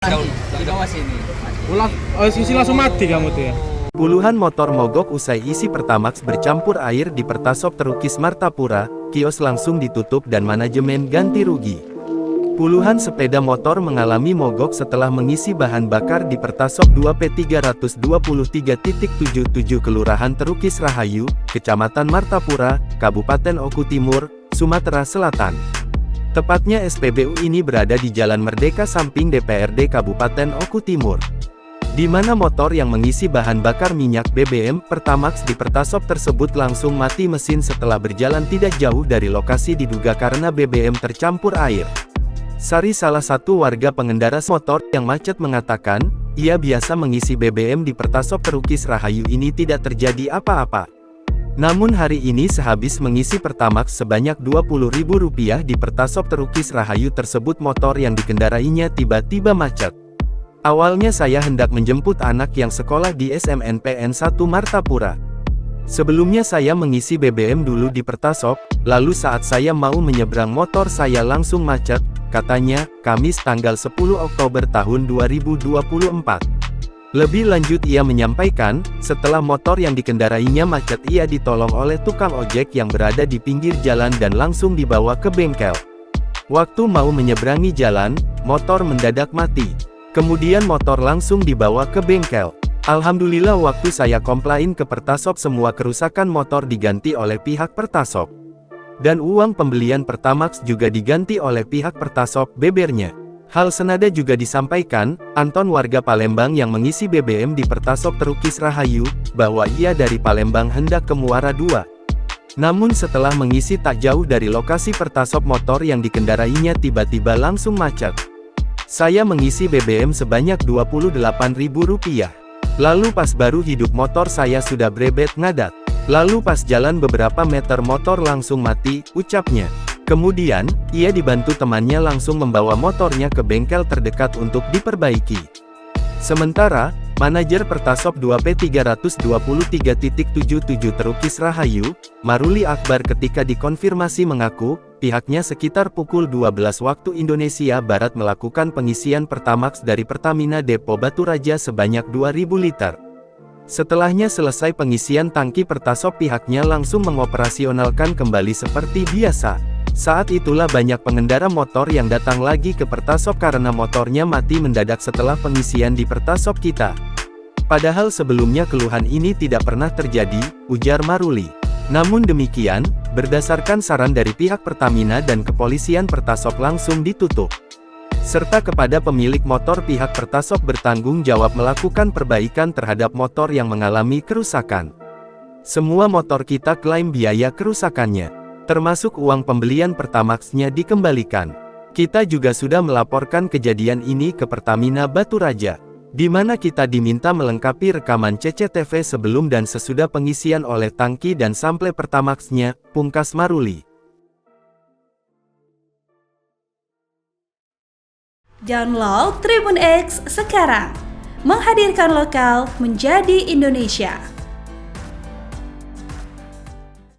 Di bawah sini. Sisi langsung mati kamu tuh ya. Puluhan motor mogok usai isi Pertamax bercampur air di Pertasop Terukis Martapura, kios langsung ditutup dan manajemen ganti rugi. Puluhan sepeda motor mengalami mogok setelah mengisi bahan bakar di Pertasop 2P323.77 Kelurahan Terukis Rahayu, Kecamatan Martapura, Kabupaten Oku Timur, Sumatera Selatan. Tepatnya SPBU ini berada di Jalan Merdeka samping DPRD Kabupaten Oku Timur, di mana motor yang mengisi bahan bakar minyak BBM Pertamax di Pertasop tersebut langsung mati mesin setelah berjalan tidak jauh dari lokasi diduga karena BBM tercampur air. Sari, salah satu warga pengendara motor yang macet, mengatakan, ia biasa mengisi BBM di Pertasop Terukis Rahayu ini tidak terjadi apa-apa. Namun hari ini sehabis mengisi Pertamax sebanyak Rp20.000 di Pertasop Terukis Rahayu tersebut, motor yang dikendarainya tiba-tiba macet. Awalnya saya hendak menjemput anak yang sekolah di SMNPN 1 Martapura. Sebelumnya saya mengisi BBM dulu di Pertasop, lalu saat saya mau menyeberang motor saya langsung macet, katanya, Kamis tanggal 10 Oktober tahun 2024. Lebih lanjut ia menyampaikan, setelah motor yang dikendarainya macet ia ditolong oleh tukang ojek yang berada di pinggir jalan dan langsung dibawa ke bengkel. Waktu mau menyeberangi jalan, motor mendadak mati. Kemudian motor langsung dibawa ke bengkel. Alhamdulillah waktu saya komplain ke Pertasop semua kerusakan motor diganti oleh pihak Pertasop. Dan uang pembelian Pertamax juga diganti oleh pihak Pertasop, bebernya. Hal senada juga disampaikan Anton, warga Palembang yang mengisi BBM di Pertasop Terukis Rahayu, bahwa ia dari Palembang hendak ke Muara II. Namun setelah mengisi tak jauh dari lokasi Pertasop, motor yang dikendarainya tiba-tiba langsung macet. Saya mengisi BBM sebanyak Rp28.000. Lalu pas baru hidup motor saya sudah brebet ngadat. Lalu pas jalan beberapa meter motor langsung mati, ucapnya. Kemudian, ia dibantu temannya langsung membawa motornya ke bengkel terdekat untuk diperbaiki. Sementara, manajer Pertasop 2P323.77 Terukis Rahayu, Maruli Akbar, ketika dikonfirmasi mengaku, pihaknya sekitar pukul 12 waktu Indonesia Barat melakukan pengisian Pertamax dari Pertamina Depo Batu Raja sebanyak 2.000 liter. Setelahnya selesai pengisian tangki Pertasop, pihaknya langsung mengoperasionalkan kembali seperti biasa. Saat itulah banyak pengendara motor yang datang lagi ke Pertasop karena motornya mati mendadak setelah pengisian di Pertasop kita. Padahal sebelumnya keluhan ini tidak pernah terjadi, ujar Maruli. Namun demikian, berdasarkan saran dari pihak Pertamina dan kepolisian, Pertasop langsung ditutup. Serta kepada pemilik motor, pihak Pertasop bertanggung jawab melakukan perbaikan terhadap motor yang mengalami kerusakan. Semua motor kita klaim biaya kerusakannya, termasuk uang pembelian Pertamax-nya dikembalikan. Kita juga sudah melaporkan kejadian ini ke Pertamina Batu Raja, di mana kita diminta melengkapi rekaman CCTV sebelum dan sesudah pengisian oleh tangki dan sample Pertamax-nya, pungkas Maruli. Download Tribun X sekarang, menghadirkan lokal menjadi Indonesia.